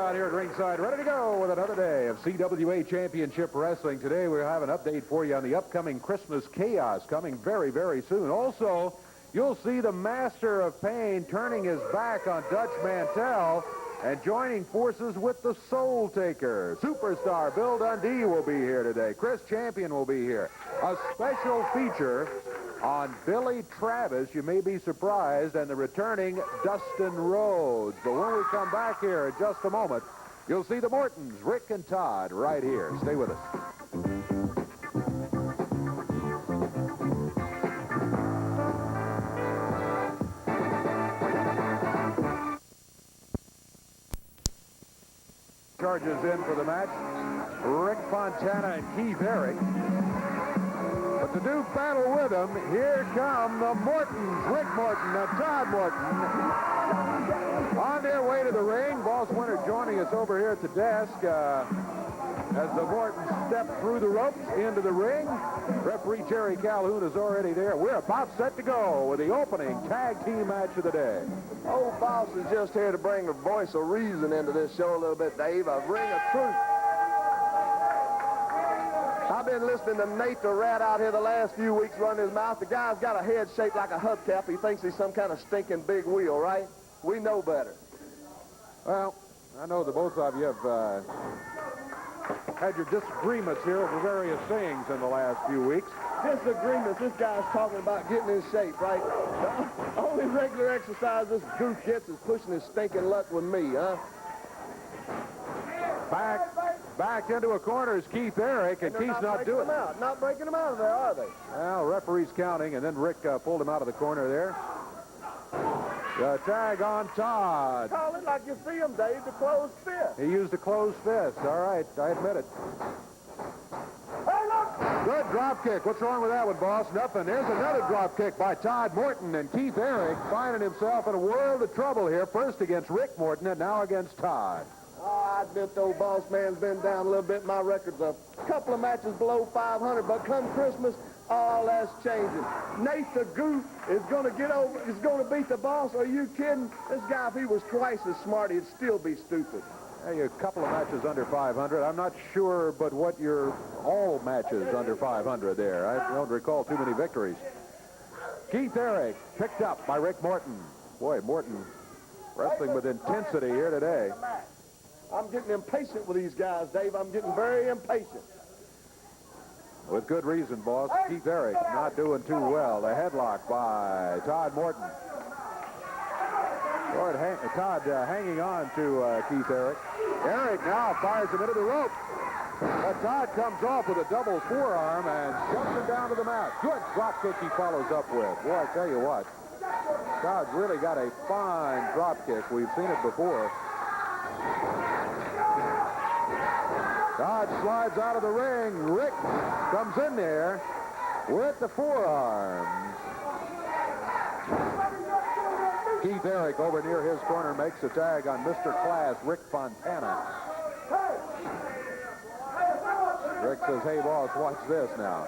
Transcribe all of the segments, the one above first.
out here at ringside, ready to go with another day of CWA Championship Wrestling. Today we have an update for you on the upcoming Christmas Chaos coming very, very soon. Also, you'll see the Master of Pain turning his back on Dutch Mantell and joining forces with the Soul Taker. Superstar Bill Dundee will be here today. Chris Champion will be here. A special feature on Billy Travis, you may be surprised, and the returning Dustin Rhodes. But when we come back here in just a moment, you'll see the Mortons, Rick and Todd, right here. Stay with us. Charges in for the match, Rick Fontana and Keith Herrick. But to do battle with them, here come the Mortons, Rick Morton and Todd Morton. On their way to the ring, Boss Winter joining us over here at the desk as the Mortons step through the ropes into the ring. Referee Jerry Calhoun is already there. We're about set to go with the opening tag team match of the day. Old Boss is just here to bring the voice of reason into this show a little bit, Dave. A ring of truth. I've been listening to Nate the Rat out here the last few weeks run his mouth. The guy's got a head shaped like a hubcap. He thinks he's some kind of stinking big wheel, right? We know better. Well, I know that both of you have had your disagreements here over various things in the last few weeks. Disagreements? This guy's talking about getting in shape, right? The only regular exercise this goof gets is pushing his stinking luck with me, huh? Back into a corner is Keith Herrick, and Keith's not doing it. Not breaking him out of there, are they? Well, referee's counting, and then Rick pulled him out of the corner there. The tag on Todd. Call it like you see him, Dave, the closed fist. He used a closed fist. All right, I admit it. Hey, look! Good drop kick. What's wrong with that one, boss? Nothing. There's another drop kick by Todd Morton, and Keith Herrick finding himself in a world of trouble here, first against Rick Morton and now against Todd. Oh, I admit the old boss man's been down a little bit. My record's a couple of matches below 500, but come Christmas, all that's changing. Nate the Goof is going to beat the boss. Are you kidding? This guy, if he was twice as smart, he'd still be stupid. Hey, a couple of matches under 500. I'm not sure, but what your all matches under 500 there. I don't recall too many victories. Keith Herrick picked up by Rick Morton. Boy, Morton wrestling with intensity here today. I'm getting impatient with these guys, Dave. I'm getting very impatient. With good reason, boss. Keith Herrick not doing too well. The headlock by Todd Morton. Todd hanging on to Keith Herrick. Herrick now fires him into the rope. But Todd comes off with a double forearm and shoves him down to the mat. Good drop kick he follows up with. Boy, I tell you what. Todd's really got a fine drop kick. We've seen it before. Todd slides out of the ring. Rick comes in there with the forearms. Keith Herrick over near his corner makes a tag on Mr. Class, Rick Fontana. Rick says, hey, boss, watch this now.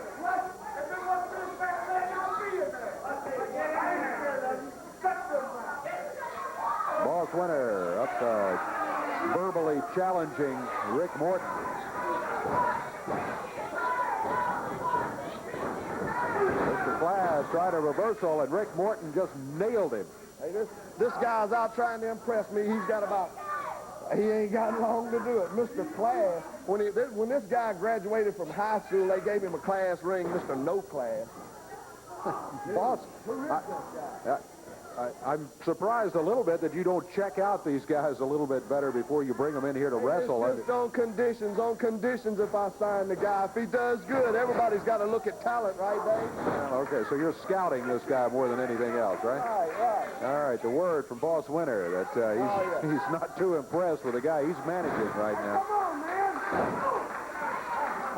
Boss Winter up verbally challenging Rick Morton. Mr. Class tried a reversal, and Rick Morton just nailed him. Hey, this guy's out trying to impress me. He ain't got long to do it. Mr. Class, when this guy graduated from high school, they gave him a class ring, Mr. No Class. Boss, I'm surprised a little bit that you don't check out these guys a little bit better before you bring them in here to wrestle. It's just on conditions if I sign the guy. If he does good, everybody's got to look at talent, right, Dave? Well, okay, so you're scouting this guy more than anything else, right? Right. All right, the word from Boss Winter that he's not too impressed with the guy he's managing right now. Come on, man.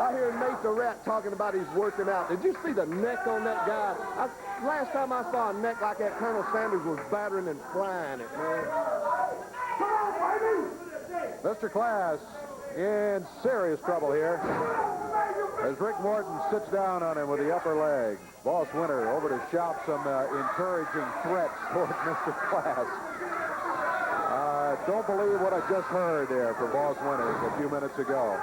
I hear Nate the Rat talking about he's working out. Did you see the neck on that guy? Last time I saw a neck like that, Colonel Sanders was battering and frying it, man. Come on, baby! Mr. Class in serious trouble here as Rick Morton sits down on him with the upper leg. Boss Winter over to shout some encouraging threats toward Mr. Class. don't believe what I just heard there from Boss Winters a few minutes ago.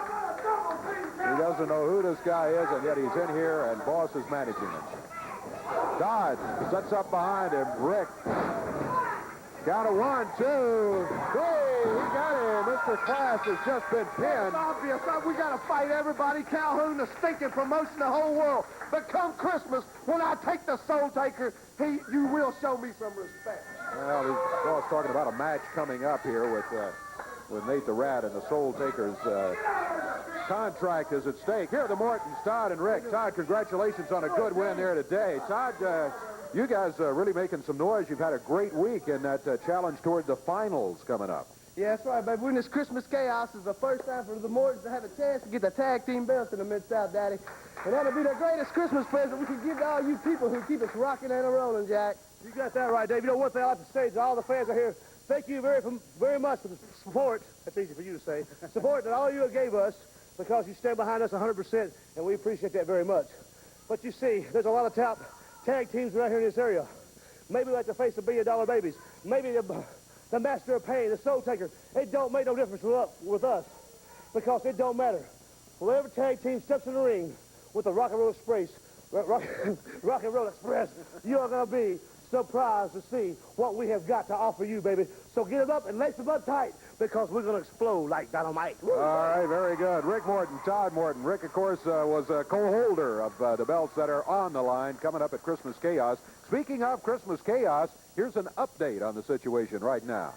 He doesn't know who this guy is, and yet he's in here, and Boss is managing him. Todd sets up behind him. Rick. Count of 1, 2, 3. He got him. Mr. Class has just been pinned. It's obvious. We got to fight everybody. Calhoun, the stinking promotion, the whole world. But come Christmas, when I take the Soul Taker, you will show me some respect. Well, the Boss talking about a match coming up here with Nate the Rat, and the Soul Taker's contract is at stake. Here are the Mortons, Todd and Rick. Todd, congratulations on a good win there today. Todd, you guys are really making some noise. You've had a great week in that challenge toward the finals coming up. Yeah, that's right, baby. When this Christmas Chaos is the first time for the Mortons to have a chance to get the tag team belts in the Mid-South, Daddy. And that'll be the greatest Christmas present we can give to all you people who keep us rocking and a-rolling, Jack. You got that right, Dave. You know, one thing I like to say to all the fans out here, thank you very much for the support. That's easy for you to say. Support that all you gave us, because you stand behind us 100%, and we appreciate that very much. But you see, there's a lot of top tag teams right here in this area. Maybe like to face the $1 billion babies. Maybe the Master of Pain, the Soul Taker. It don't make no difference with us, because it don't matter. Whoever tag team steps in the ring with the Rock and Roll Express, Rock and Roll Express, you're going to be surprised to see what we have got to offer you, baby. So get them up and lace them up tight, because we're going to explode like dynamite. All right, very good. Rick Morton, Todd Morton. Rick, of course, was a co-holder of the belts that are on the line coming up at Christmas Chaos. Speaking of Christmas Chaos, here's an update on the situation right now.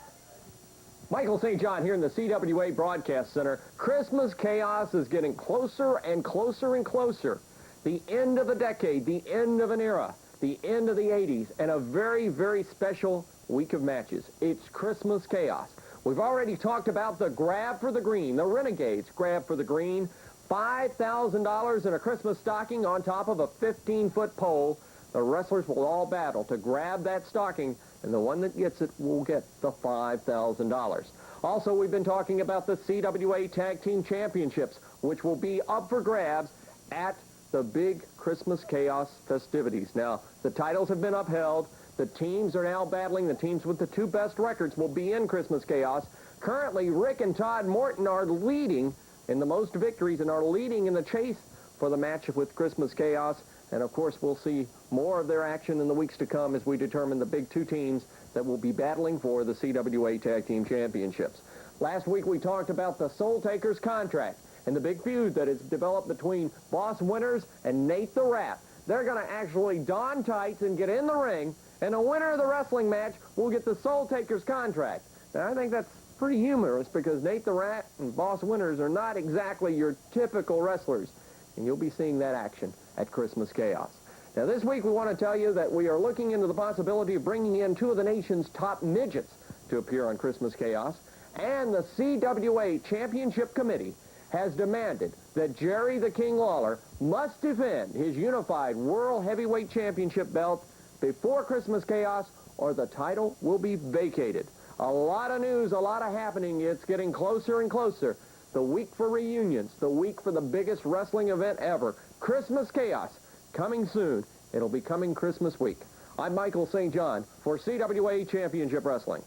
Michael St. John here in the CWA Broadcast Center. Christmas Chaos is getting closer and closer and closer. The end of the decade, the end of an era, the end of the 80s, and a very, very special week of matches. It's Christmas Chaos. We've already talked about the grab for the green, the Renegades grab for the green, $5,000 in a Christmas stocking on top of a 15-foot pole. The wrestlers will all battle to grab that stocking, and the one that gets it will get the $5,000. Also, we've been talking about the CWA Tag Team Championships, which will be up for grabs at the big Christmas Chaos festivities. Now, the titles have been upheld. The teams are now battling. The teams with the 2 best records will be in Christmas Chaos. Currently, Rick and Todd Morton are leading in the most victories and are leading in the chase for the match with Christmas Chaos. And, of course, we'll see more of their action in the weeks to come as we determine the big 2 teams that will be battling for the CWA Tag Team Championships. Last week, we talked about the Soul Taker's contract and the big feud that has developed between Boss Winters and Nate the Rat. They're going to actually don tights and get in the ring, and the winner of the wrestling match will get the Soul Taker's contract. Now, I think that's pretty humorous, because Nate the Rat and Boss Winters are not exactly your typical wrestlers, and you'll be seeing that action at Christmas Chaos. Now, this week we want to tell you that we are looking into the possibility of bringing in 2 of the nation's top midgets to appear on Christmas Chaos, and the CWA Championship Committee has demanded that Jerry the King Lawler must defend his unified World Heavyweight Championship belt before Christmas Chaos, or the title will be vacated. A lot of news, a lot of happening. It's getting closer and closer. The week for reunions, the week for the biggest wrestling event ever, Christmas Chaos, coming soon. It'll be coming Christmas week. I'm Michael St. John for CWA Championship Wrestling.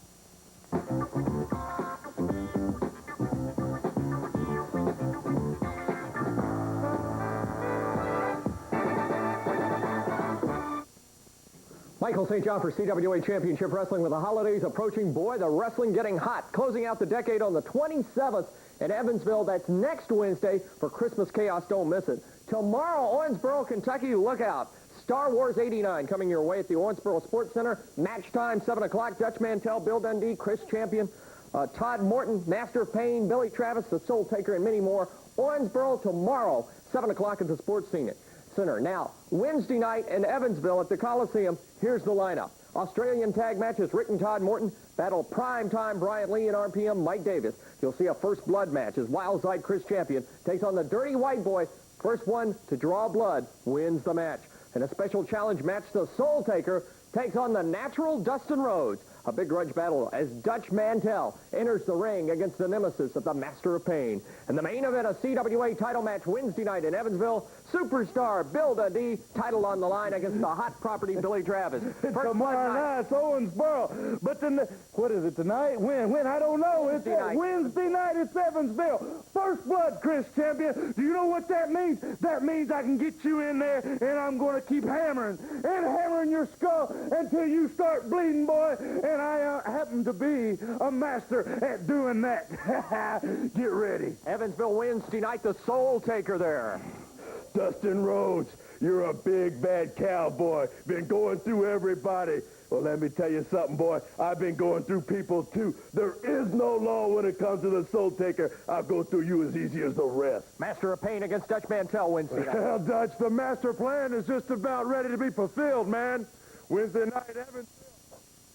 Michael St. John for CWA Championship Wrestling. With the holidays approaching, boy, the wrestling getting hot. Closing out the decade on the 27th in Evansville. That's next Wednesday for Christmas Chaos. Don't miss it. Tomorrow, Owensboro, Kentucky. Look out. Star Wars 89 coming your way at the Owensboro Sports Center. Match time, 7 o'clock. Dutch Mantell, Bill Dundee, Chris Champion, Todd Morton, Master of Pain, Billy Travis, the Soul Taker, and many more. Owensboro tomorrow, 7 o'clock at the Sports Center. Now, Wednesday night in Evansville at the Coliseum, here's the lineup. Australian tag matches, Rick and Todd Morton battle primetime Bryant Lee and RPM Mike Davis. You'll see a first blood match as Wildside Chris Champion takes on the Dirty White Boy. First one to draw blood wins the match. And a special challenge match, the Soul Taker takes on the natural Dustin Rhodes. A big grudge battle as Dutch Mantell enters the ring against the nemesis of the Master of Pain. And the main event, a CWA title match Wednesday night in Evansville. Superstar Bill Dundee, title on the line against the hot property Billy Travis. Tomorrow night, it's Owensboro. But what is it tonight? When? I don't know. It's Wednesday night. It's Evansville. First blood, Chris Champion. Do you know what that means? That means I can get you in there, and I'm going to keep hammering and hammering your skull until you start bleeding, boy. And I happen to be a master at doing that. Get ready. Evansville Wednesday night, the Soul Taker there. Dustin Rhodes, you're a big, bad cowboy. Been going through everybody. Well, let me tell you something, boy. I've been going through people, too. There is no law when it comes to the Soul Taker. I'll go through you as easy as the rest. Master of Pain against Dutch Mantell Wednesday night. Well, Dutch, the master plan is just about ready to be fulfilled, man. Wednesday night, Evansville.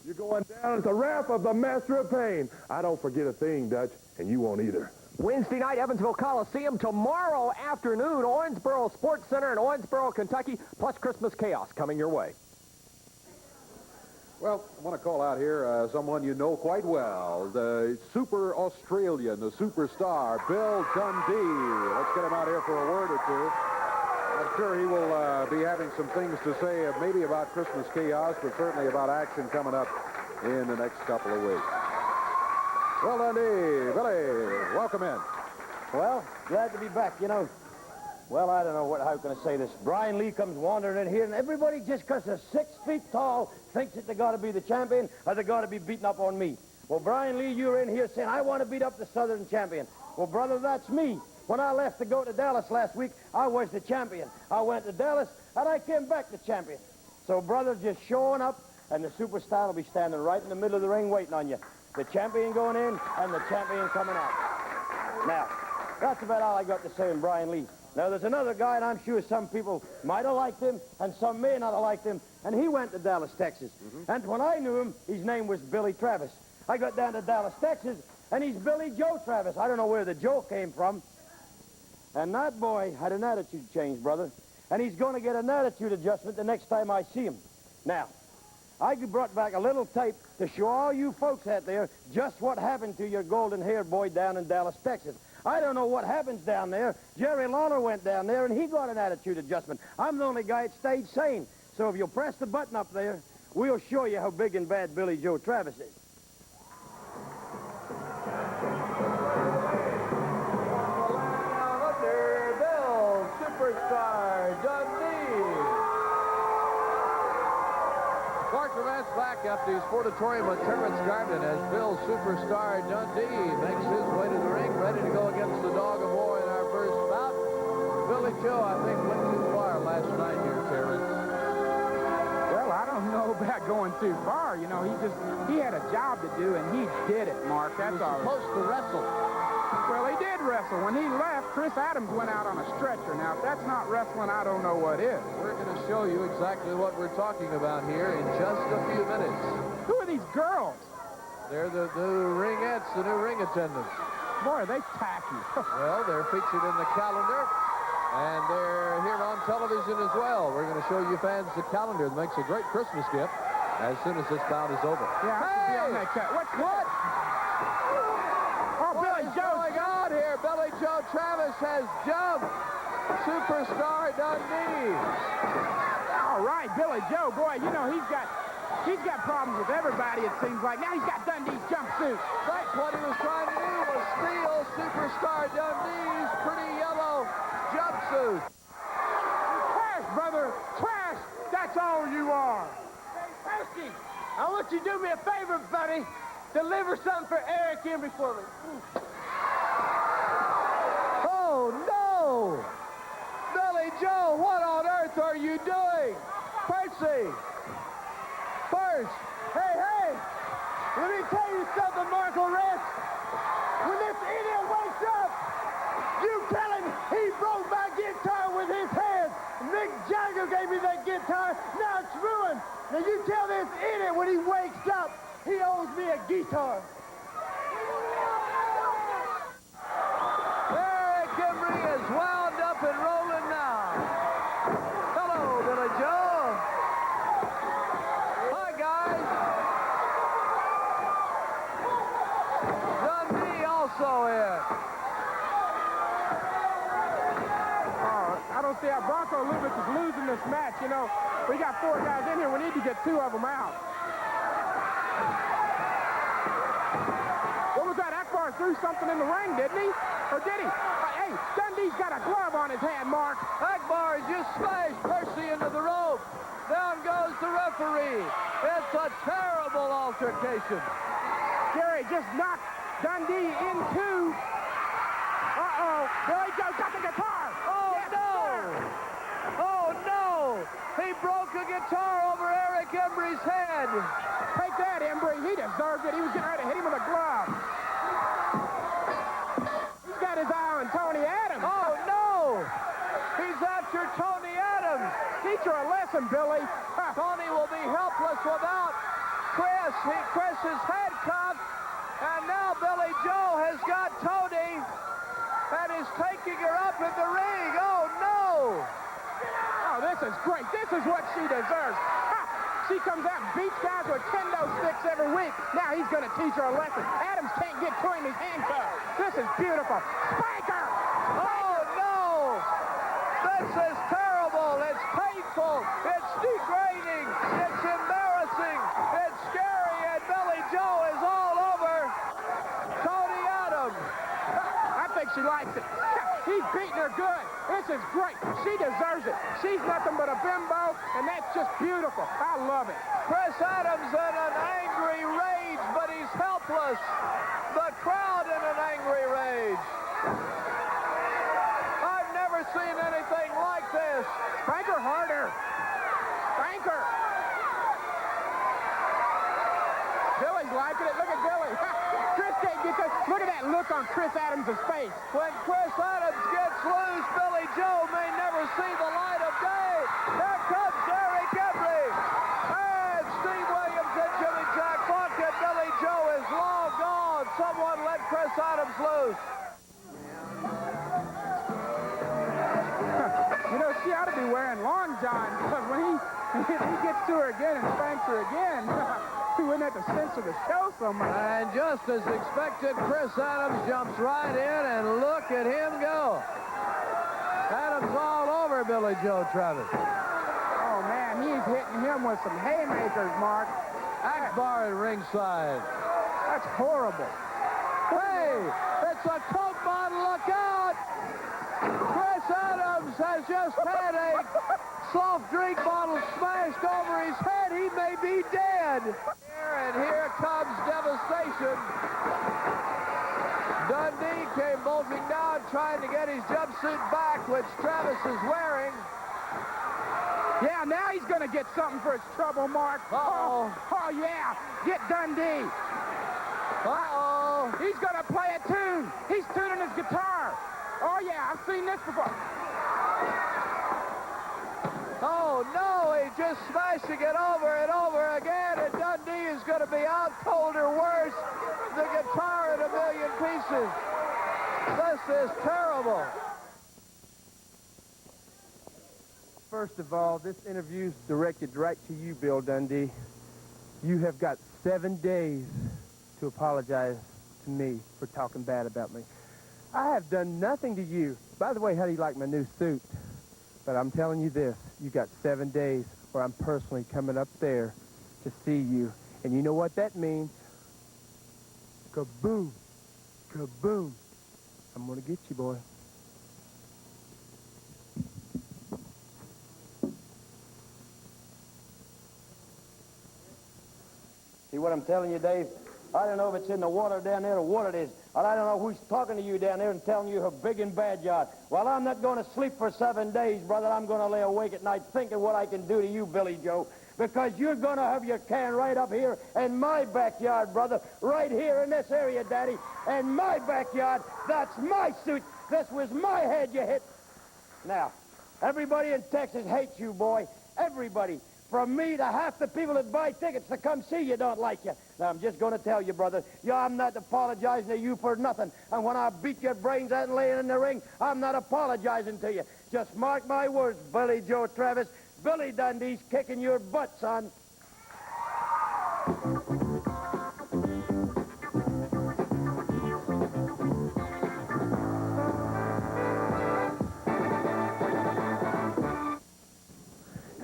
You're going down at the wrath of the Master of Pain. I don't forget a thing, Dutch, and you won't either. Wednesday night, Evansville Coliseum. Tomorrow afternoon, Owensboro Sports Center in Owensboro, Kentucky, plus Christmas Chaos coming your way. Well, I want to call out here someone you know quite well, the super Australian, the superstar, Bill Dundee. Let's get him out here for a word or two. I'm sure he will be having some things to say, maybe about Christmas Chaos, but certainly about action coming up in the next couple of weeks. Well, Dundee, Billy, welcome in. Well, glad to be back, you know. Well, I don't know how can I say this. Brian Lee comes wandering in here, and everybody just because they're 6 feet tall thinks that they got to be the champion or they got to be beating up on me. Well, Brian Lee, you're in here saying, I want to beat up the Southern champion. Well, brother, that's me. When I left to go to Dallas last week, I was the champion. I went to Dallas, and I came back the champion. So, brother, just showing up, and the superstar will be standing right in the middle of the ring waiting on you. The champion going in and the champion coming out. Now, that's about all I got to say on Brian Lee. Now, there's another guy, and I'm sure some people might have liked him, and some may not have liked him, and he went to Dallas, Texas. And when I knew him, his name was Billy Travis. I got down to Dallas, Texas, and he's Billy Joe Travis. I don't know where the Joe came from. And that boy had an attitude change, brother. And he's going to get an attitude adjustment the next time I see him. Now, I brought back a little tape to show all you folks out there just what happened to your golden-haired boy down in Dallas, Texas. I don't know what happens down there. Jerry Lawler went down there, and he got an attitude adjustment. I'm the only guy that stayed sane. So if you'll press the button up there, we'll show you how big and bad Billy Joe Travis is. Bill, Superstar Dundee. Clark events back at the Sportatorium of Terrence Garden as Bill Superstar Dundee makes his way to the ring, ready to go against the Dog of War in our first bout. Billy Joe, I think, went too far last night here, Terrence. Well, I don't know about going too far. You know, he had a job to do, and he did it, Mark. That's all. Supposed to wrestle. Well, he did wrestle. When he left, Chris Adams went out on a stretcher. Now, if that's not wrestling, I don't know what is. We're going to show you exactly what we're talking about here in just a few minutes. Who are these girls? They're the new ringettes, the new ring attendants. Boy, are they tacky. Well, they're featured in the calendar, and they're here on television as well. We're going to show you fans the calendar that makes a great Christmas gift as soon as this bout is over. Yeah, I should be on that cut. What? Oh, What Billy is Joe. going on here? Billy Joe Travis has jumped Superstar Dundee. All right, Billy Joe, boy, you know, he's got problems with everybody, it seems like. Now he's got Dundee's jumpsuit. That's what he was trying to do, was steal Superstar Dundee's pretty yellow jumpsuit. Trash, brother. Trash. That's all you are. Hey, Percy, I want you to do me a favor, buddy. Deliver something for Eric here before me. Oh, no! Billy Joe, what on earth are you doing? Percy! First! Hey, let me tell you something, Marco Rest. When this idiot wakes up, you tell him he broke my guitar with his hands. Mick Jagger gave me that guitar. Now it's ruined. Now you tell this idiot when he wakes up, he owes me a guitar. Eric Embry is wound up and rolling now. Hello, Billy Joe. also in. I don't see how Bronco Lubitz is losing this match. You know, we got 4 guys in here. We need to get 2 of them out. What was that? Akbar threw something in the ring, didn't he? Or did he? Hey, Dundee's got a glove on his hand, Mark. Akbar just smashed Percy into the rope. Down goes the referee. It's a terrible altercation. Jerry just knocked Dundee into... Billy Joe got the guitar. Oh, yes, no. Sir. Oh, no. He broke a guitar over Eric Embry's head. Take that, Embry. He deserved it. He was getting ready to hit him with a glove. He's got his eye on Tony Adams. Oh, no. He's after Tony Adams. Teach her a lesson, Billy. Tony will be helpless without Chris. Chris is handcuffed. And now Billy Joe has got Tony and is taking her up in the ring. Oh, no. Oh, this is great. This is what she deserves. Ha! She comes out and beats guys with kendo sticks every week. Now he's going to teach her a lesson. Adams can't get to him. He's handcuffed. This is beautiful. Spanker! Oh, no. This is terrible. It's painful. It's degrading. It's embarrassing. It's scary. And Billy Joe is all over Tony Adams. I think she likes it. He's beating her good. This is great. She deserves it. She's nothing but a bimbo, and that's just beautiful. I love it. Chris Adams in an angry rage, but he's helpless. The crowd in an angry rage. I've never seen anything like this. Spank her harder. Spank her. Billy's liking it. Look at Billy. Chris can't get this. Look at that look on Chris Adams' face. When Chris Adams gets loose, Billy Joe may never see the light of day. Here comes Eric Embry. And Steve Williams and Jimmy Jack Plunkett. Billy Joe is long gone. Someone let Chris Adams loose. You know, she ought to be wearing long johns, because when he gets to her again and spanks her again, he wouldn't have to censor the show so much. And just as expected, Chris Adams jumps right in, and look at him go. Adams all over Billy Joe Travis. Oh, man, he's hitting him with some haymakers, Mark. Akbar at ringside. That's horrible. Hey, it's a Coke bottle, look out! Chris Adams has just had a soft drink bottle smashed over his head. He may be dead. And here comes devastation. Dundee came bolting down, trying to get his jumpsuit back, which Travis is wearing. Yeah, now he's going to get something for his trouble, Mark. Uh-oh. Oh, yeah. Get Dundee. Uh-oh. He's going to play a tune. He's tuning his guitar. Oh, yeah, I've seen this before. Oh, no, he's just smashing it over and over again, and Dundee is going to be out cold or worse. The guitar in a million pieces. This is terrible. First of all, this interview's directed right to you, Bill Dundee. You have got 7 days to apologize to me for talking bad about me. I have done nothing to you. By the way, how do you like my new suit? But I'm telling you this, you got 7 days or I'm personally coming up there to see you. And you know what that means? Kaboom. Kaboom. I'm gonna get you, boy. See what I'm telling you, Dave? I don't know if it's in the water down there or what it is. And I don't know who's talking to you down there and telling you how big and bad you are. Well, I'm not going to sleep for 7 days, brother. I'm going to lay awake at night thinking what I can do to you, Billy Joe. Because you're going to have your can right up here in my backyard, brother. Right here in this area, Daddy. In my backyard. That's my suit. This was my head you hit. Now, everybody in Texas hates you, boy. Everybody. From me to half the people that buy tickets to come see you don't like you. Now, I'm just going to tell you, brother, I'm not apologizing to you for nothing. And when I beat your brains out and lay in the ring, I'm not apologizing to you. Just mark my words, Billy Joe Travis. Billy Dundee's kicking your butt, son.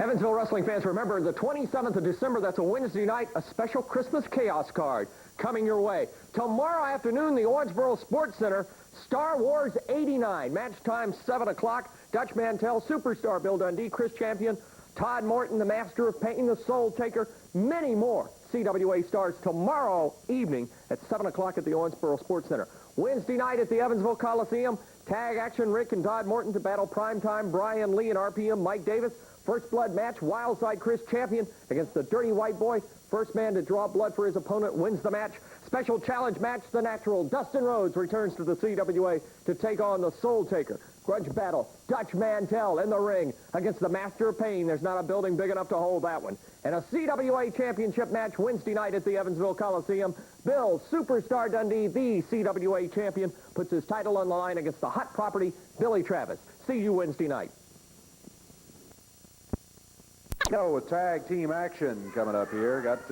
Evansville wrestling fans, remember the 27th of December, that's a Wednesday night, a special Christmas Chaos card coming your way. Tomorrow afternoon, the Owensboro Sports Center, Star Wars 89. Match time 7 o'clock. Dutch Mantell, Superstar Bill Dundee, Chris Champion, Todd Morton, the Master of Pain, the Soul Taker, many more CWA stars tomorrow evening at 7 o'clock at the Owensboro Sports Center. Wednesday night at the Evansville Coliseum, tag action, Rick and Todd Morton to battle Primetime, Brian Lee and RPM, Mike Davis. First blood match, Wildside Chris Champion against the Dirty White Boy. First man to draw blood for his opponent wins the match. Special challenge match, The Natural. Dustin Rhodes returns to the CWA to take on the Soul Taker. Grudge battle, Dutch Mantell in the ring against the Master of Pain. There's not a building big enough to hold that one. And a CWA championship match Wednesday night at the Evansville Coliseum. Bill Superstar Dundee, the CWA champion, puts his title on the line against the hot property, Billy Travis. See you Wednesday night. With tag team action coming up here. Got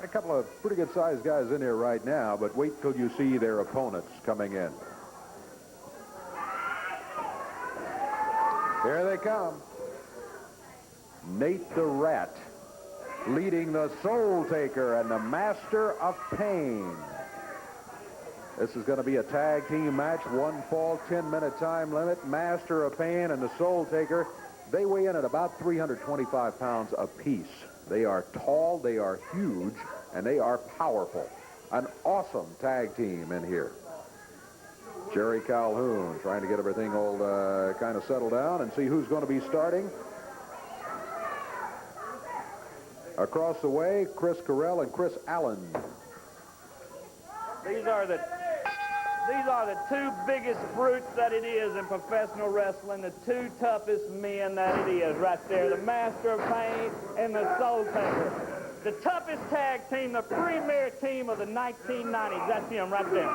a couple of pretty good-sized guys in here right now, but wait till you see their opponents coming in. Here they come. Nate the Rat leading the Soul Taker and the Master of Pain. This is going to be a tag team match, one fall, 10-minute time limit. Master of Pain and the Soul Taker, they weigh in at about 325 pounds apiece. They are tall, they are huge, and they are powerful. An awesome tag team in here. Jerry Calhoun trying to get everything all kind of settled down and see who's going to be starting. Across the way, Chris Carell and Chris Allen. These are the two biggest brutes that it is in professional wrestling, the two toughest men that it is right there, the Master of Pain and the Soul Taker. The toughest tag team, the premier team of the 1990s. That's him right there.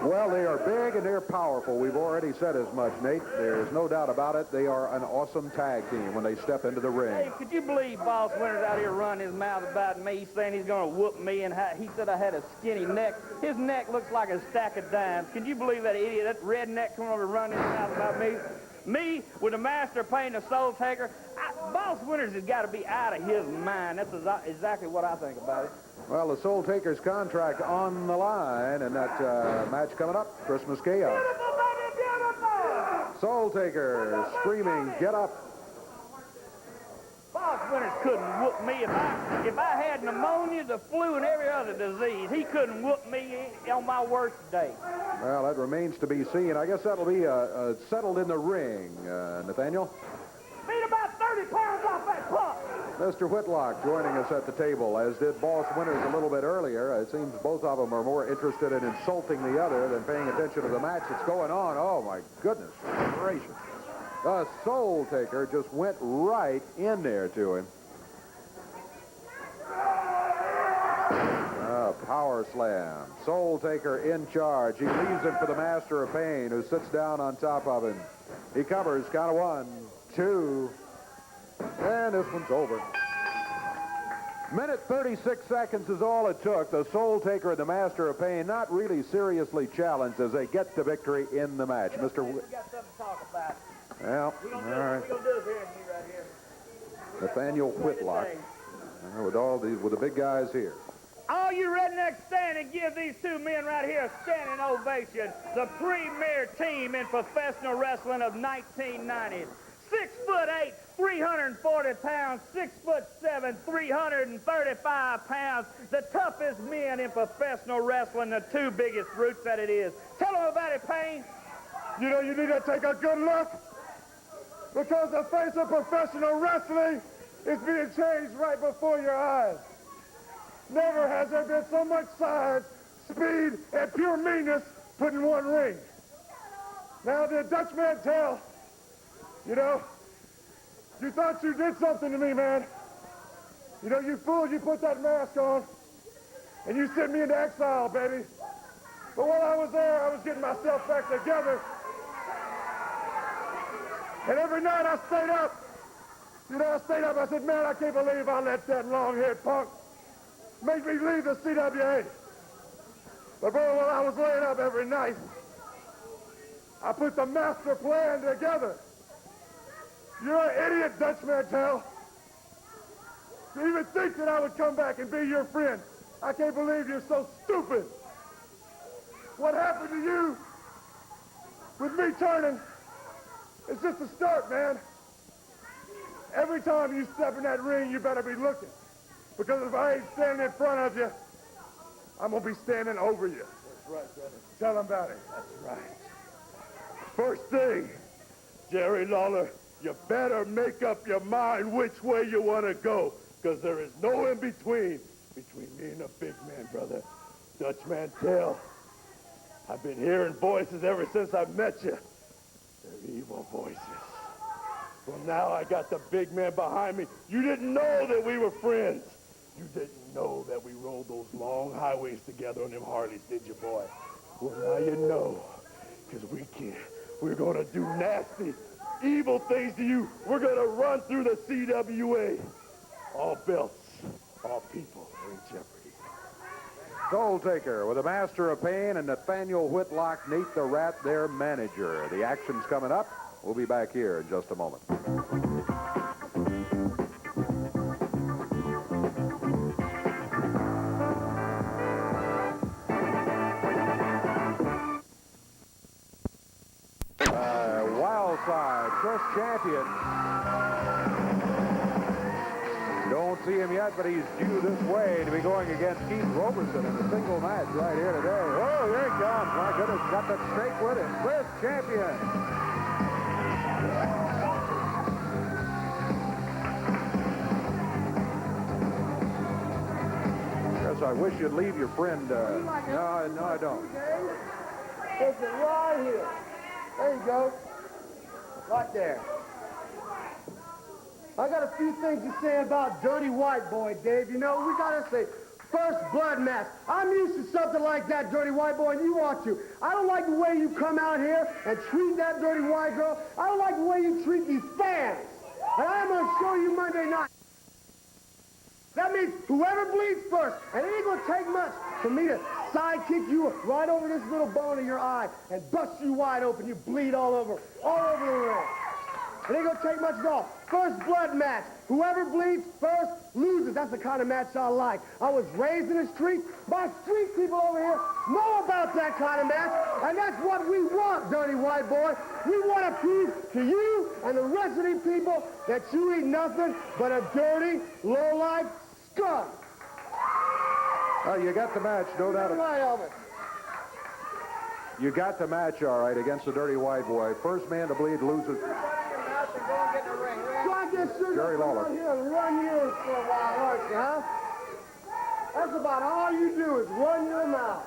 Well, they are big and they're powerful. We've already said as much, Nate. There's no doubt about it. They are an awesome tag team when they step into the ring. Hey, could you believe Boss Winters out here running his mouth about me, saying he's going to whoop me, and he said I had a skinny neck. His neck looks like a stack of dimes. Can you believe that idiot, that redneck coming over running his mouth about me? Me, with the Master of Pain, the Soul Taker, Boss Winters has got to be out of his mind. That's exactly what I think about it. Well, the Soul Taker's contract on the line, and that match coming up, Christmas Chaos. Beautiful, baby, beautiful! Soul Taker screaming, get up. Boss Winters couldn't whoop me if I had pneumonia, the flu, and every other disease. He couldn't whoop me on my worst day. Well, that remains to be seen. I guess that'll be settled in the ring, Nathaniel. Beat about 30 pounds off that pump. Mr. Whitlock joining us at the table, as did Boss Winters a little bit earlier. It seems both of them are more interested in insulting the other than paying attention to the match that's going on. Oh, my goodness gracious. The Soul Taker just went right in there to him. Power slam. Soul Taker in charge. He leaves him for the Master of Pain, who sits down on top of him. He covers. Count of 1, 2, and this one's over. Minute 36 seconds is all it took. The Soul Taker and the Master of Pain not really seriously challenged as they get the victory in the match. Mr. We got something to talk about. Well, all right. We're going to do it here and me right here. Nathaniel Whitlock with the big guys here. All you rednecks stand and give these two men right here a standing ovation. The premier team in professional wrestling of 1990. 6'8", 340 pounds, 6'7", 335 pounds. The toughest men in professional wrestling, the two biggest brutes that it is. Tell them about it, Payne. You know, you need to take a good look, because the face of professional wrestling is being changed right before your eyes. Never has there been so much size, speed, and pure meanness put in one ring. Now, the Dutch Mantell, you know, you thought you did something to me, man. You know, you fool, you put that mask on, and you sent me into exile, baby. But while I was there, I was getting myself back together. And every night I stayed up. You know, I said, man, I can't believe I let that long-haired punk make me leave the CWA. But, boy, while I was laying up every night, I put the master plan together. You're an idiot, Dutch Mantell. to even think that I would come back and be your friend. I can't believe you're so stupid. What happened to you with me turning, it's just a start, man. Every time you step in that ring, you better be looking. Because if I ain't standing in front of you, I'm going to be standing over you. That's right, brother. Tell them about it. That's right. First thing, Jerry Lawler, you better make up your mind which way you want to go. Because there is no in-between me and the big man, brother. Dutch Mantell. I've been hearing voices ever since I met you. They're evil voices. Well, now I got the big man behind me. You didn't know that we were friends. You didn't know that we rode those long highways together on them Harleys, did you, boy? Well, now you know. Because we're going to do nasty, evil things to you. We're going to run through the CWA. All belts, all people are in jeopardy. Gold Taker with a Master of Pain and Nathaniel Whitlock, Nate the Rat, their manager. The action's coming up. We'll be back here in just a moment. Wildside, first champion. Don't see him yet, but he's due this way to be going against Keith Roberson in a single match right here today. Oh, here he comes. My goodness, got the snake with him. First champion. Yes, I wish you'd leave your friend. No, I don't. Listen, right here. There you go. Right there. I got a few things to say about Dirty White Boy, Dave. You know, we got to say, first blood match. I'm used to something like that, Dirty White Boy, and you ought to. I don't like the way you come out here and treat that Dirty White girl. I don't like the way you treat these fans. And I'm going to show you Monday night. That means whoever bleeds first, and it ain't going to take much for me to sidekick you right over this little bone in your eye and bust you wide open. You bleed all over the ring. It ain't gonna take much at all. First blood match. Whoever bleeds first loses. That's the kind of match I like. I was raised in the street. My street people over here know about that kind of match, and that's what we want, Dirty White Boy. We want to prove to you and the rest of these people that you ain't nothing but a dirty, low-life scum. Oh, you got the match, no doubt. Right, Elvis. You got the match, all right, against the Dirty White Boy. First man to bleed loses. Jerry Lawler. Here and run yours for a while, aren't you, huh? That's about all you do is run your mouth.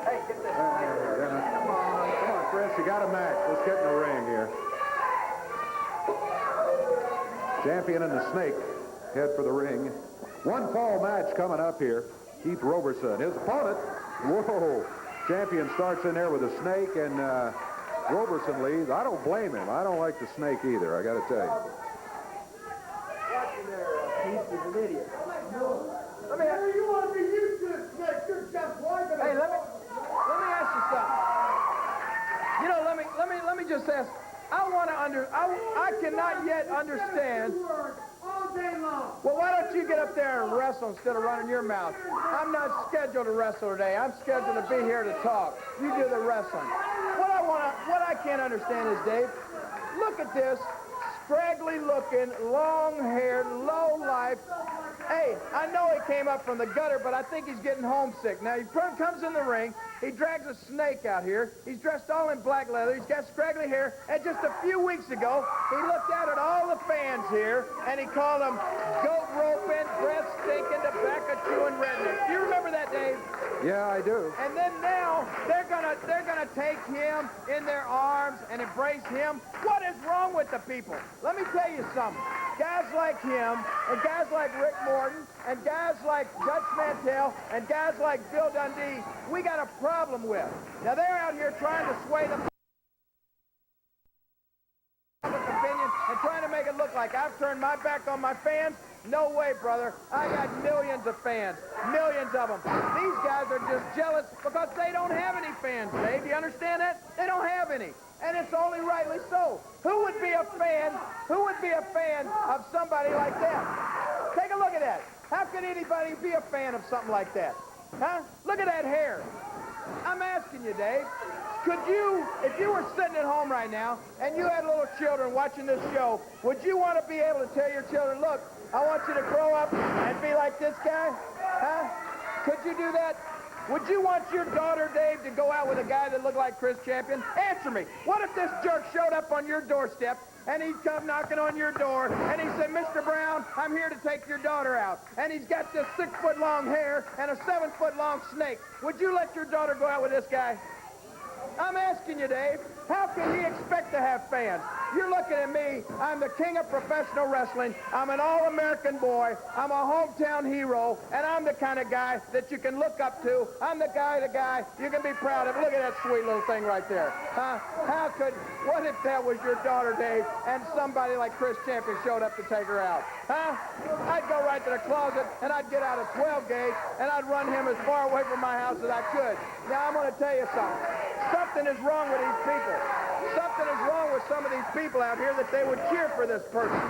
Hey, get this. Come on, Chris, you got a match. Let's get in the ring here. Champion and the Snake head for the ring. One fall match coming up here. Keith Roberson, his opponent. Whoa. Champion starts in there with a Snake, and Roberson leads. I don't blame him. I don't like the Snake either, I got to tell you. Watching there, Keith is an idiot. Let me ask you, want to be used to this Snake. You're just like it. Hey, let me ask you something. You know, let me just ask. I cannot yet understand. Well, why don't you get up there and wrestle instead of running your mouth? I'm not scheduled to wrestle today. I'm scheduled to be here to talk. You do the wrestling. What I can't understand is, Dave, look at this scraggly looking, long-haired, low-life. Hey, I know he came up from the gutter, but I think he's getting homesick. Now, he comes in the ring. He drags a Snake out here. He's dressed all in black leather. He's got scraggly hair. And just a few weeks ago, he looked out at all the fans here, and he called them goat roping, breath stinking, tobacco chewing rednecks. Do you remember that, Dave? Yeah, I do. And then now they're gonna take him in their arms and embrace him. What is wrong with the people? Let me tell you something. Guys like him and guys like Rick Morton and guys like Dutch Mantell and guys like Bill Dundee, we got a problem with. Now they're out here trying to sway the public opinion and trying to make it look like I've turned my back on my fans. No way, brother. I got millions of fans, millions of them. These guys are just jealous because they don't have any fans, Dave. Do you understand that? They don't have any. And it's only rightly so. Who would be a fan of somebody like that? Take a look at that. How could anybody be a fan of something like that? Huh? Look at that hair. I'm asking you, Dave. Could you, if you were sitting at home right now and you had little children watching this show, would you want to be able to tell your children, look, I want you to grow up and be like this guy? Huh? Could you do that? Would you want your daughter, Dave, to go out with a guy that looked like Chris Champion? Answer me. What if this jerk showed up on your doorstep and he'd come knocking on your door and he said, Mr. Brown, I'm here to take your daughter out. And he's got this 6-foot-long hair and a 7-foot-long snake. Would you let your daughter go out with this guy? I'm asking you, Dave, how can he expect to have fans? You're looking at me. I'm the king of professional wrestling. I'm an all-American boy. I'm a hometown hero, and I'm the kind of guy that you can look up to. I'm the guy you can be proud of. Look at that sweet little thing right there. Huh? What if that was your daughter, Dave, and somebody like Chris Champion showed up to take her out? Huh? I'd go right to the closet, and I'd get out a 12-gauge, and I'd run him as far away from my house as I could. Now, I'm going to tell you something. Something is wrong with these people. Something is wrong with some of these people out here that they would cheer for this person.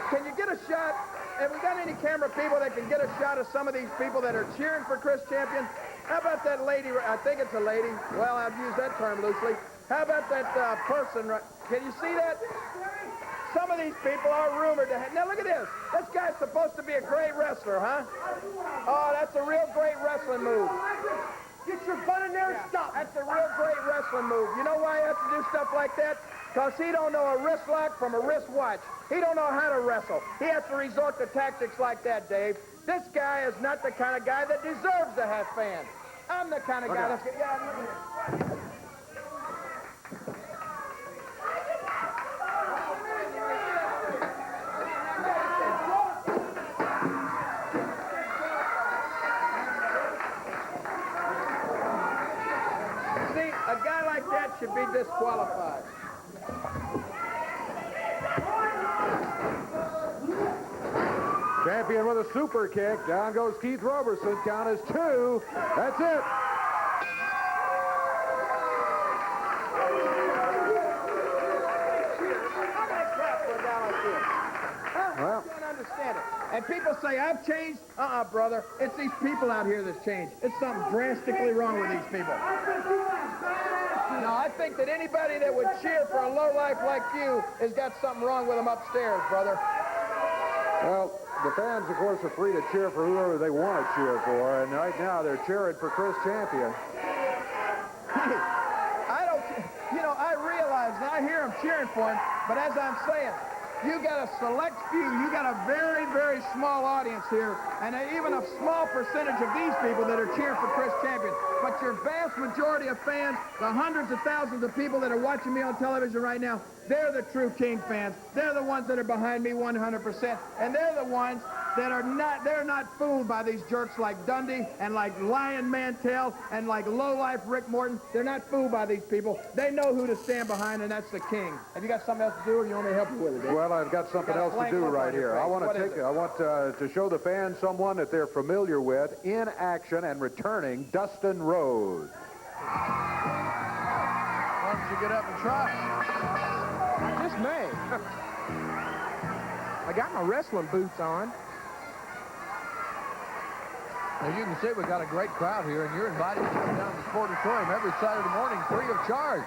Can you get a shot? Have we got any camera people that can get a shot of some of these people that are cheering for Chris Champion? How about that lady? I think it's a lady. Well, I've used that term loosely. How about that person? Can you see that? Some of these people are rumored to have... Now, look at this. This guy's supposed to be a great wrestler, huh? Oh, that's a real great wrestling move. Get your butt in there and stop. That's a real great wrestling move. You know why he has to do stuff like that? Because he don't know a wrist lock from a wrist watch. He don't know how to wrestle. He has to resort to tactics like that, Dave. This guy is not the kind of guy that deserves to have fans. I'm the kind of guy that's... Yeah, look at this. A guy like that should be disqualified. Champion with a super kick. Down goes Keith Roberson. Count is 2. That's it. Well, I don't understand it. And people say, I've changed. Brother. It's these people out here that's changed. It's something drastically wrong with these people. No, I think that anybody that would cheer for a lowlife like you has got something wrong with them upstairs, brother. Well, the fans, of course, are free to cheer for whoever they want to cheer for, and right now they're cheering for Chris Champion. I realize and I hear them cheering for him, but as I'm saying, you got a select few, you got a very, very small audience here, and even a small percentage of these people that are cheering for Chris Champion. But your vast majority of fans, the hundreds of thousands of people that are watching me on television right now, they're the true King fans. They're the ones that are behind me 100%, and they're the ones that are not fooled by these jerks like Dundee and like Lion Mantell and like lowlife Rick Morton. They're not fooled by these people. They know who to stand behind, and that's the King. Have you got something else to do, or you want me to help you with it, Dave? Well, I've got something else to do right here. I want to show the fans someone that they're familiar with in action and returning, Dustin Rhodes. Why don't you get up and try? I just may. I got my wrestling boots on. As you can see, we've got a great crowd here, and you're invited to come down to the Sportatorium every Saturday morning free of charge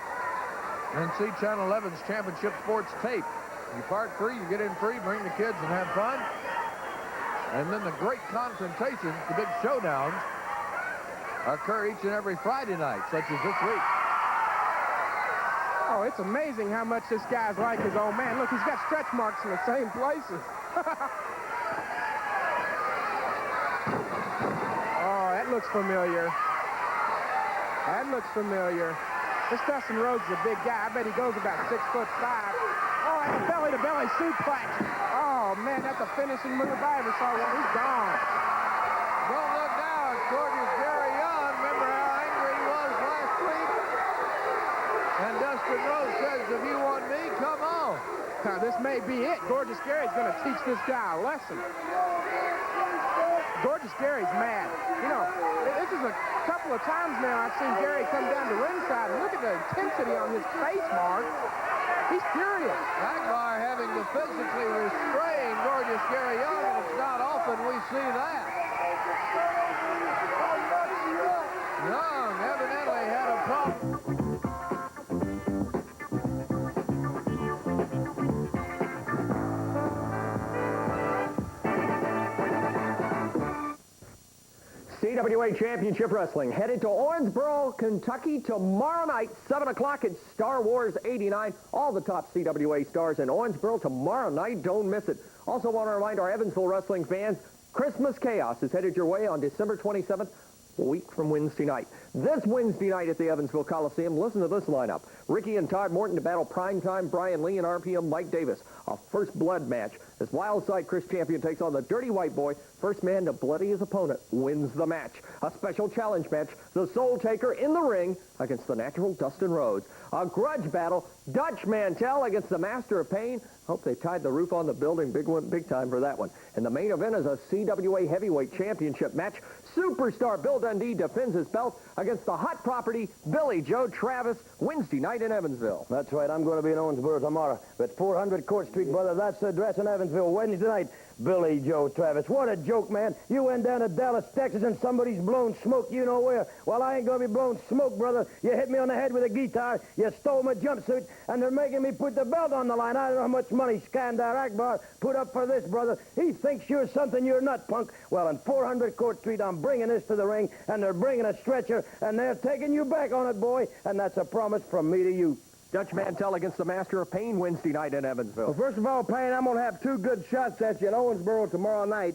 and see Channel 11's Championship Sports tape. You park free, you get in free, bring the kids and have fun. And then the great confrontations, the big showdowns, occur each and every Friday night, such as this week. Oh, it's amazing how much this guy's like his old man. Look, he's got stretch marks in the same places. Oh, that looks familiar. That looks familiar. This Dustin Rhodes is a big guy. I bet he goes about 6'5". Oh, that's a belly-to-belly suplex. Oh, man, that's a finishing move I ever saw one. He's gone. Don't look down. Gorgeous Gary Young. Remember how angry he was last week? And Dustin Rhodes says, if you want me, come on. Now, this may be it. think Gorgeous Gary's going to teach this guy a lesson. Gorgeous Gary's mad. You know, this is a couple of times now I've seen Gary come down to ringside, and look at the intensity on his face, Mark. He's furious. Akbar having to physically restrain Gorgeous Gary Young, and it's not often we see that. Young evidently had a problem. CWA Championship Wrestling headed to Owensboro, Kentucky tomorrow night, 7 o'clock at Star Wars 89. All the top CWA stars in Owensboro tomorrow night. Don't miss it. Also want to remind our Evansville wrestling fans, Christmas Chaos is headed your way on December 27th, a week from Wednesday night. This Wednesday night at the Evansville Coliseum, listen to this lineup. Ricky and Todd Morton to battle Primetime Brian Lee and RPM Mike Davis. A first blood match as Wildside Chris Champion takes on the Dirty White Boy. First man to bloody his opponent wins the match. A special challenge match, the Soul Taker in the ring against the Natural Dustin Rhodes. A grudge battle, Dutch Mantell against the Master of Pain. Hope they tied the roof on the building big time for that one. And the main event is a CWA Heavyweight Championship match. Superstar Bill Dundee defends his belt against the hot property Billy Joe Travis Wednesday night in Evansville. That's right. I'm going to be in Owensboro tomorrow. But 400 Court Street, brother, that's the address in Evansville Wednesday night. Billy Joe Travis. What a joke, man. You went down to Dallas, Texas, and somebody's blown smoke you know where. Well, I ain't going to be blowing smoke, brother. You hit me on the head with a guitar. You stole my jumpsuit, and they're making me put the belt on the line. I don't know how much money Skandar Akbar put up for this, brother. He thinks you're something you're not, punk. Well, in 400 Court Street, I'm bringing this to the ring, and they're bringing a stretcher, and they're taking you back on it, boy, and that's a promise from me to you. Dutch Mantell against the Master of Pain Wednesday night in Evansville. Well, first of all, Payne, I'm going to have 2 good shots at you at Owensboro tomorrow night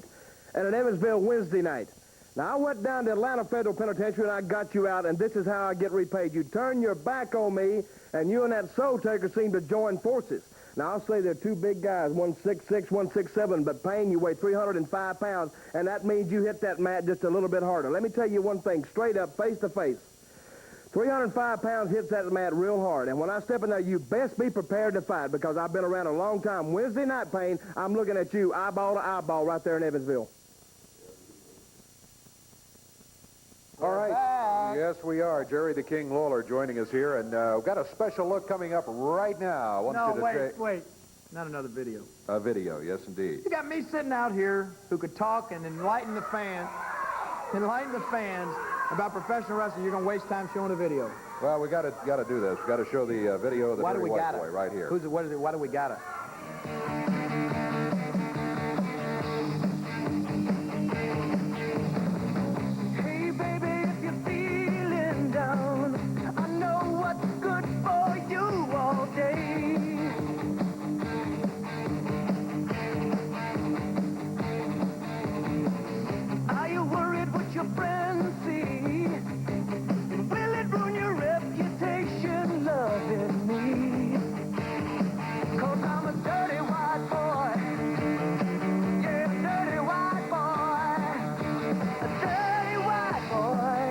and at Evansville Wednesday night. Now, I went down to Atlanta Federal Penitentiary and I got you out, and this is how I get repaid. You turn your back on me, and you and that Soul Taker seem to join forces. Now, I'll say they're 2 big guys, 166, 167, but Payne, you weigh 305 pounds, and that means you hit that mat just a little bit harder. Let me tell you one thing, straight up, face to face. 305 pounds hits that mat real hard, and when I step in there, you best be prepared to fight, because I've been around a long time. Wednesday night, Payne, I'm looking at you eyeball to eyeball right there in Evansville. All right. Yes, we are. Jerry the King Lawler joining us here, and we've got a special look coming up right now. I want No, you to wait. Not another video. A video, yes, indeed. You got me sitting out here who could talk and enlighten the fans about professional wrestling. You're going to waste time showing a video. Well, we got to do this. We got to show the video of the Dirty White Boy right here. Why do we got it? Hey, baby, if you're feeling down, I know what's good for you all day. Are you worried what your friends see? Will it ruin your reputation loving me? 'Cause I'm a dirty white boy. Yeah, a dirty white boy. A dirty white boy.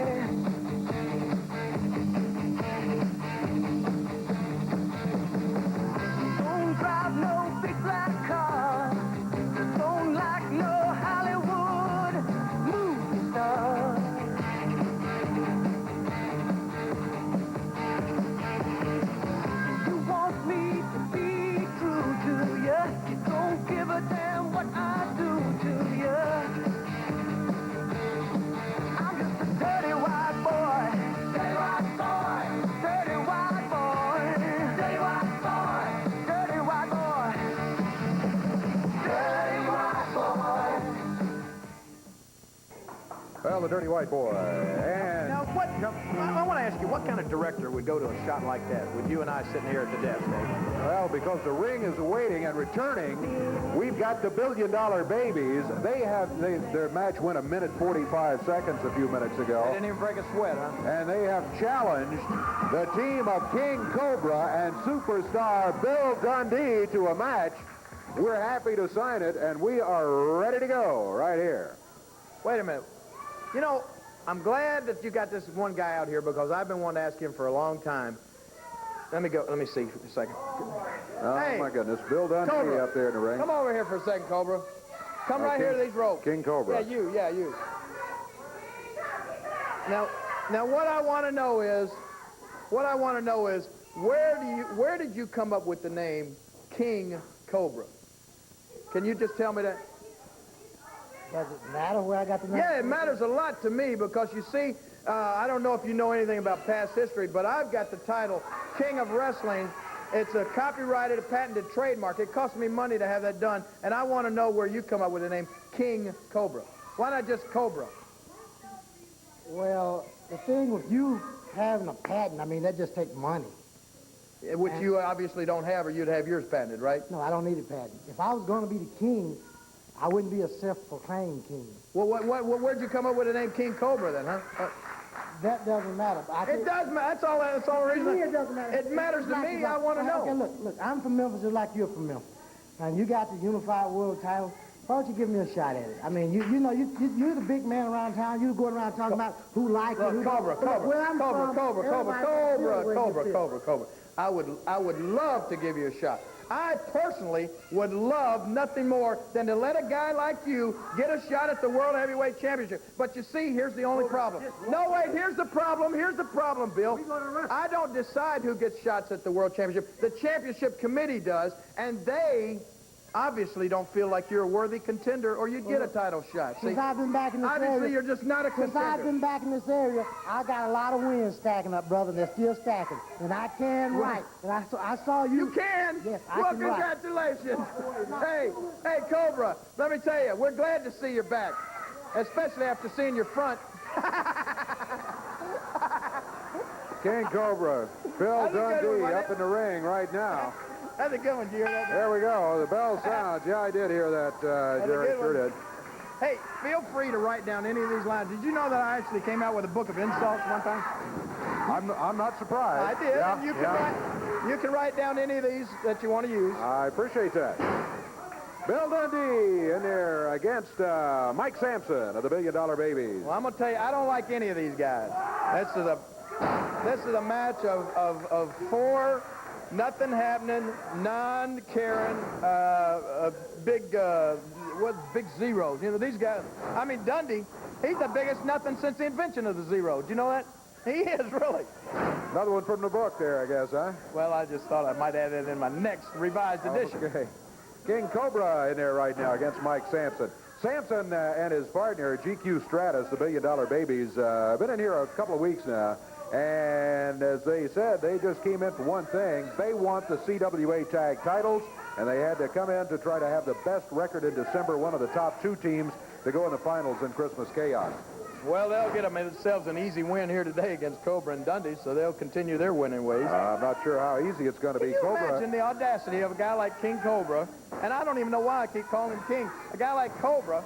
Don't drive no big black car. Don't like no Hollywood movie star. You want me to be true to you. You don't give a damn what I do to you. I'm just a dirty white boy. Dirty white boy. Dirty white boy. Dirty white boy. Dirty white boy. Dirty white boy. Well, the Dirty White Boy. And Now, I want to ask you, what kind of director would go to a shot like that with you and I sitting here at the desk, Dave? well, because the ring is waiting and returning, we've got the $1 Billion Babies. Their match went 1 minute 45 seconds a few minutes They ago. didn't even break a sweat, huh? And they have challenged the team of King Cobra and superstar Bill Dundee to a match. We're happy to sign it, and we are ready to go right here. Wait a minute. You know, I'm glad that you got this one guy out here because I've been wanting to ask him for a long time. Let me see for a second. Oh, Hey, my goodness. Bill Dundee Cobra, up there in the ring. come over here for a second, Cobra. Come right here to these ropes. King Cobra. Yeah, you. Now what I want to know is, where did you come up with the name King Cobra? Can you just tell me that? Does it matter where I got the name? Yeah, it matters a lot to me because you see, I don't know if you know anything about past history, but I've got the title King of Wrestling. It's a copyrighted, a patented trademark. It cost me money to have that done, and I want to know where you come up with the name King Cobra. Why not just Cobra? Well, the thing with you having a patent, I mean, that just takes money. Which you obviously don't have, or you'd have yours patented, right? No, I don't need a patent. If I was going to be the king, I wouldn't be a self-proclaimed king. Well, where'd you come up with the name King Cobra then, huh? That doesn't matter. It does matter. That's all the reason. To me, it doesn't matter. It matters to me. I want to know. Okay, look, I'm from Memphis just like you're from Memphis. And you got the unified world title. Why don't you give me a shot at it? I mean, you're the big man around town. You go around talking about who likes it, who Cobra. I would love to give you a shot. I personally would love nothing more than to let a guy like you get a shot at the World Heavyweight Championship. But you see, here's the only problem. No, wait, here's the problem, Bill. I don't decide who gets shots at the World Championship. The championship committee does, and they obviously don't feel like you're a worthy contender or you'd get a title shot. See? Since I've been back in this area... Obviously, you're just not a contender. Since I've been back in this area, I got a lot of wins stacking up, brother, and they're still stacking. And I can write. And I saw you... You can? Yes, I well, can write. congratulations. Hey, Cobra, let me tell you, we're glad to see you back, especially after seeing your front. King Cobra. Bill That's a good Dundee one, up in the ring right now. That's a good one, did you hear that? There we go. The bell sounds. Yeah, I did hear that, Jerry. Sure did. Hey, feel free to write down any of these lines. Did you know that I actually came out with a book of insults one time? I'm not surprised. I did. Yeah, And you can write down any of these that you want to use. I appreciate that. Bill Dundee in there against Mike Sampson of the $1 Billion Babies. Well, I'm going to tell you, I don't like any of these guys. This is a match of four nothing happening, non-caring, big zeros. You know, these guys, I mean, Dundee, he's the biggest nothing since the invention of the zero. Do you know that? He is, really. Another one from the book there, I guess, huh? Well, I just thought I might add it in my next revised edition. Okay. King Cobra in there right now against Mike Sampson. Sampson and his partner, GQ Stratus, the $1 Billion Babies, been in here a couple of weeks now. And as they said, they just came in for one thing. They want the CWA tag titles, and they had to come in to try to have the best record in December, one of the top two teams to go in the finals in Christmas Chaos. Well, they'll get themselves an easy win here today against Cobra and Dundee, so they'll continue their winning ways. I'm not sure how easy it's going to be. Can you Cobra. imagine the audacity of a guy like King Cobra, and I don't even know why I keep calling him King, a guy like Cobra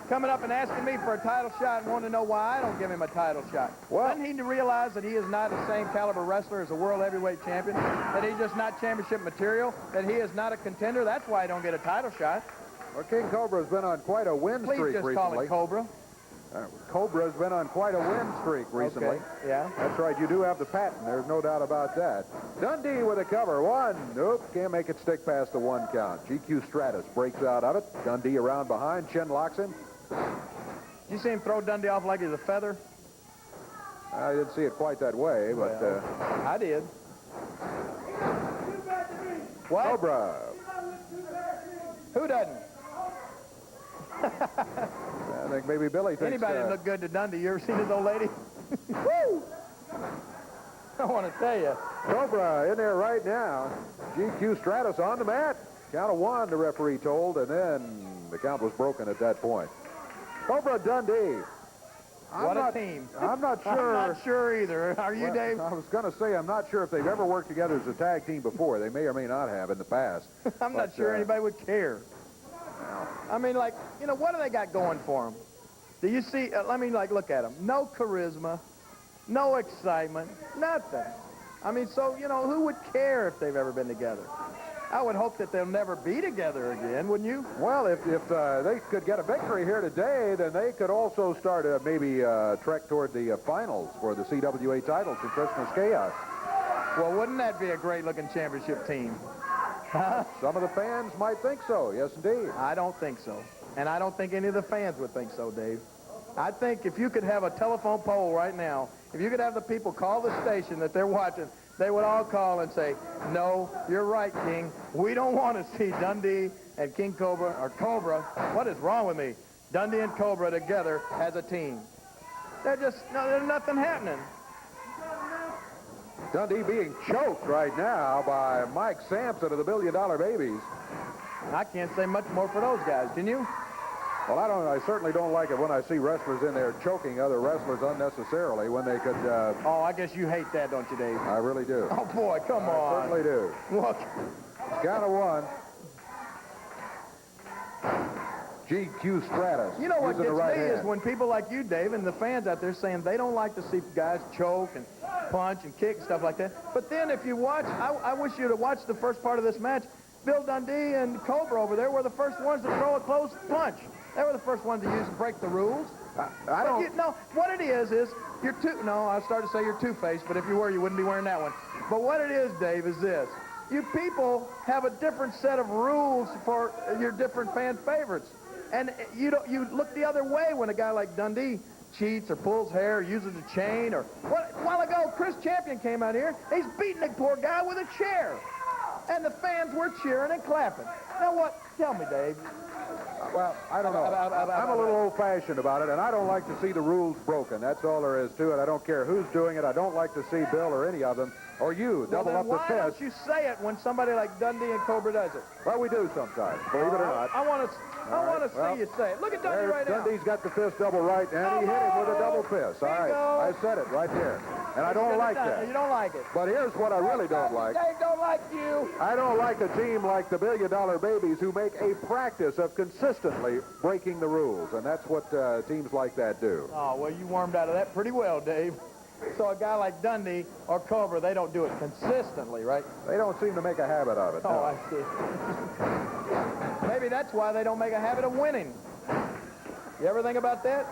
coming up and asking me for a title shot and wanting to know why I don't give him a title shot. Well, doesn't he realize that he is not the same caliber wrestler as a world heavyweight champion, that he's just not championship material, that he is not a contender? That's why he don't get a title shot. Well, King Cobra's been on quite a win streak Please just recently. call him Cobra. Cobra's been on quite a win streak recently. Okay, yeah. That's right. You do have the patent. There's no doubt about that. Dundee with a cover. One. Nope. Can't make it stick past the one count. GQ Stratus breaks out of it. Dundee around behind. Chin locks him. Did you see him throw Dundee off like he's a feather? I didn't see it quite that way, but... I did. What? Cobra. Who doesn't? I think maybe Billy thinks... Anybody look good to Dundee? You ever seen his old lady? Woo! I want to tell you. Cobra in there right now. GQ Stratus on the mat. Count of one, the referee told, and then the count was broken at that point. Cobra Dundee. What a team. I'm not sure. I'm not sure either. Are you, Well, Dave? I was going to say I'm not sure if they've ever worked together as a tag team before. They may or may not have in the past. I'm not sure anybody would care. I mean, like, you know, what do they got going for them? Do you see, look at them. No charisma, no excitement, nothing. I mean, so, you know, who would care if they've ever been together? I would hope that they'll never be together again, wouldn't you? Well, if they could get a victory here today, then they could also start maybe trek toward the finals for the CWA titles in Christmas Chaos. Well, wouldn't that be a great-looking championship team? Some of the fans might think so. Yes, indeed. I don't think so. And I don't think any of the fans would think so, Dave. I think if you could have a telephone poll right now, if you could have the people call the station that they're watching, they would all call and say, no, you're right, King. We don't want to see Dundee and King Cobra, or Cobra. What is wrong with me? Dundee and Cobra together as a team. There's nothing happening. Dundee being choked right now by Mike Sampson of the $1 Billion Babies. I can't say much more for those guys, can you? Well, I certainly don't like it when I see wrestlers in there choking other wrestlers unnecessarily when they could... Oh, I guess you hate that, don't you, Dave? I really do. Oh, boy, come on. I certainly do. Look. Count of one. GQ Stratus. You know what using gets the right me hand. is when people like you, Dave, and the fans out there saying they don't like to see guys choke and punch and kick and stuff like that. But then if you watch, I wish you to watch the first part of this match. Bill Dundee and Cobra over there were the first ones to throw a close punch. They were the first ones to use and break the rules. I don't... What it is you're I started to say you're two-faced, but if you were, you wouldn't be wearing that one. But what it is, Dave, is this. You people have a different set of rules for your different fan favorites. And you look the other way when a guy like Dundee cheats or pulls hair or uses a chain. Or a while ago, Chris Champion came out here. He's beating the poor guy with a chair. And the fans were cheering and clapping. Now what? Tell me, Dave. Well, I don't know. I'm a little old-fashioned about it, and I don't like to see the rules broken. That's all there is to it. I don't care who's doing it. I don't like to see Bill or any of them, or you, double up the Why fist. don't you say it when somebody like Dundee and Cobra does it? Well, we do sometimes, believe it or not. I want to see you say it. Look at Dundee right now. Dundee's got the fist double right, and he hit him with a double fist. All right, I said it right there. And I don't like that. You don't like it. But here's what I really don't like. Dave don't like you. I don't like a team like the $1 Billion Babies who make a practice of consistently breaking the rules, and that's what teams like that do. Oh, well, you warmed out of that pretty well, Dave. So a guy like Dundee or Cobra, they don't do it consistently, right? They don't seem to make a habit of it. Oh, No. I see. Maybe that's why they don't make a habit of winning. You ever think about that?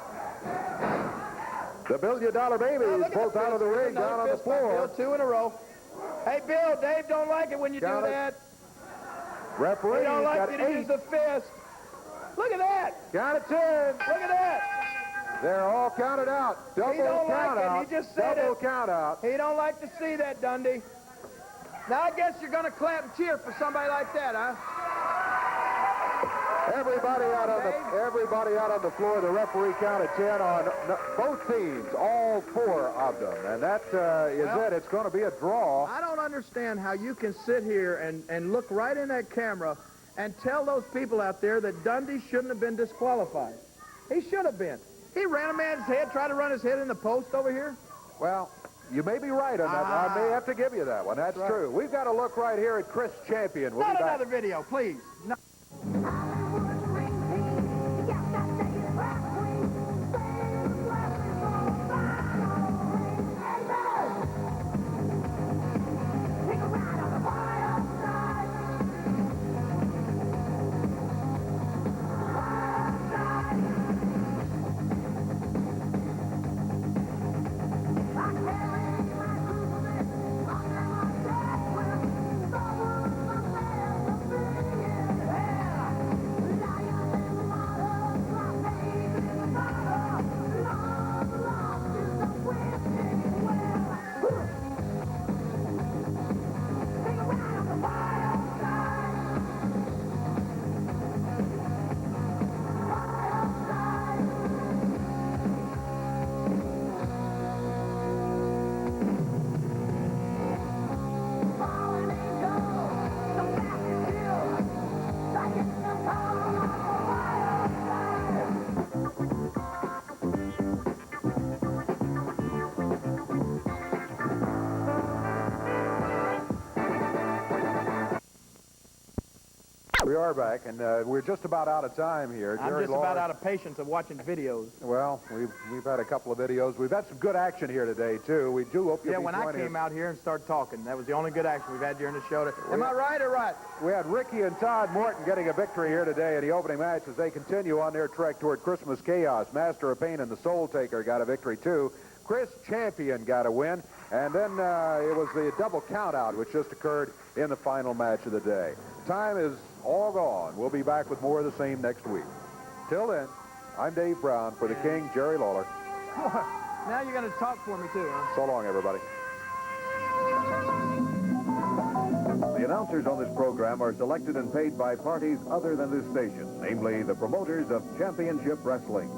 The $1 Billion Babies both out of the ring, down on the floor. Bill, 2 in a row. Hey, Bill, Dave don't like it when you do that. Referee He don't like got you to 8. use the fist. Look at that. Count of 10. Look at that. They're all counted out. Double He don't count like it. out. He just said Double it. count out. He don't like to see that, Dundee. Now, I guess you're going to clap and cheer for somebody like that, huh? Everybody out on the floor. The referee counted 10 on both teams, all 4 of them. And that is it. It's going to be a draw. I don't understand how you can sit here and look right in that camera and tell those people out there that Dundee shouldn't have been disqualified. He should have been. He ran a man's head, tried to run his head in the post over here. Well, you may be right on that. I may have to give you that one. That's true. We've got to look right here at Chris Champion. We'll Not be back. another video, please. No. We are back, and we're just about out of time here. I'm just about out of patience of watching videos. Well, we've had a couple of videos. We've had some good action here today, too. We do hope you'll be Yeah, when I joining came us. out here and started talking, that was the only good action we've had during the show. Am I right or right? We had Ricky and Todd Morton getting a victory here today in the opening match as they continue on their trek toward Christmas Chaos. Master of Pain and the Soul Taker got a victory, too. Chris Champion got a win. And then it was the double countout, which just occurred in the final match of the day. Time is all gone. We'll be back with more of the same next week. Till then, I'm Dave Brown for the King, Jerry Lawler. Now you're going to talk for me, too, huh? So long, everybody. The announcers on this program are selected and paid by parties other than this station, namely the promoters of championship wrestling.